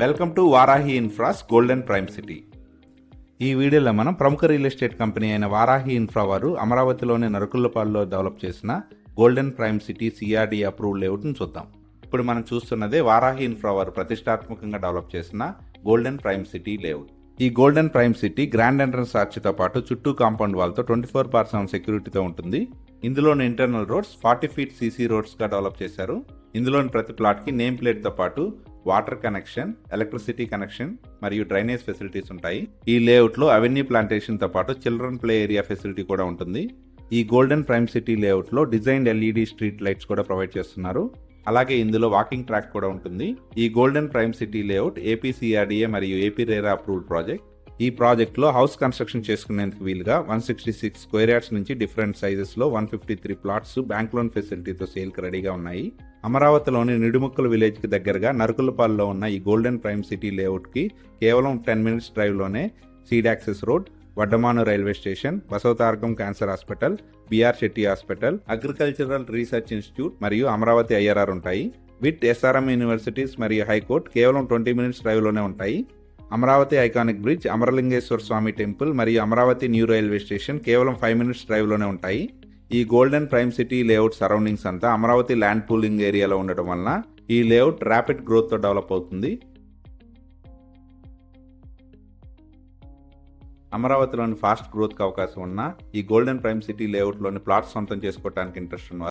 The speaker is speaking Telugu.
Welcome to Varahi Infras Golden Prime City. ఈ వీడియోలో మనం ప్రముఖ రియల్ ఎస్టేట్ కంపెనీ అయిన వారాహి ఇన్ఫ్రా వారు అమరావతిలోని నరకుల్లపాడులో డెవలప్ చేసిన Golden Prime city CRD approved లేఅవుట్ను చూద్దాం. ఇప్పుడు మనం చూస్తున్నదే వారాహి ఇన్ఫ్రా వారు ప్రతిష్టాత్మకంగా డెవలప్ చేసిన గోల్డెన్ ప్రైమ్ సిటీ లేఅవుట్. ఈ Golden Prime City grand entrance ఆర్చ్తో పాటు చుట్టూ కాంపౌండ్ వాల్తో 24/7 సెక్యూరిటీతో ఉంటుంది. ఇందులోని ఇంటర్నల్ రోడ్స్ 40 ఫీట్ సీసీ రోడ్స్గా డెవలప్ చేశారు. ఇందులోని ప్రతి ప్లాట్కి నేమ్ ప్లేట్తో పాటు వాటర్ కనెక్షన్, ఎలక్ట్రిసిటీ కనెక్షన్ మరియు డ్రైనేజ్ ఫెసిలిటీస్ ఉంటాయి. ఈ లేఅవుట్లో అవెన్యూ ప్లాంటేషన్తో పాటు చిల్డ్రన్ ప్లే ఏరియా ఫెసిలిటీ కూడా ఉంటుంది. ఈ గోల్డెన్ ప్రైమ్ సిటీ లేఅవుట్లో డిజైన్డ్ ఎల్ఈడి స్ట్రీట్ లైట్స్ కూడా ప్రొవైడ్ చేస్తున్నారు. అలాగే ఇందులో వాకింగ్ ట్రాక్ కూడా ఉంటుంది. ఈ Golden Prime City layout APCRDA మరియు ఏపీ రేరా అప్రూవ్డ్ ప్రాజెక్ట్. ఈ ప్రాజెక్ట్లో హౌస్ కన్స్ట్రక్షన్ చేసుకునేందుకు వీలుగా 166 స్క్వేర్ యార్డ్స్ నుంచి డిఫరెంట్ సైజెస్లో 153 ప్లాట్స్ బ్యాంక్ లోన్ ఫెసిలిటీతో సేల్కి రెడీగా ఉన్నాయి. అమరావతిలోని నిడుముక్కల విలేజ్కి దగ్గరగా నరకుల్లపాడులో ఉన్న ఈ గోల్డెన్ ప్రైమ్ సిటీ లేఅవుట్కి కేవలం 10 మినిట్స్ డ్రైవ్లోనే seed access road, Vaddamanu railway station, Basavatarakam cancer hospital, B R Shetty hospital, agricultural research institute మరియు అమరావతి ఐఆర్ఆర్ ఉంటాయి. విత్ ఎస్ఆర్ఎం యూనివర్సిటీస్ మరియు హైకోర్ట్ కేవలం 20 మినిట్స్ డ్రైవ్లోనే ఉంటాయి. Amaravati iconic bridge, Amaralingeswara Swamy temple మరియు అమరావతి న్యూ రైల్వే స్టేషన్ కేవలం 5 మినిట్స్ డ్రైవ్లోనే ఉంటాయి. ఈ Golden Prime City layout surroundings అంతా అమరావతి ల్యాండ్ పూలింగ్ ఏరియాలో ఉండటం వలన ఈ లేఅవుట్ ర్యాపిడ్ గ్రోత్తో డెవలప్ అవుతుంది. అమరావతిలోని ఫాస్ట్ గ్రోత్కి అవకాశం ఉన్న ఈ గోల్డెన్ ప్రైమ్ సిటీ లేఅవుట్లోని ప్లాట్స్ సొంతం చేసుకోవడానికి ఇంట్రెస్ట్ ఉన్న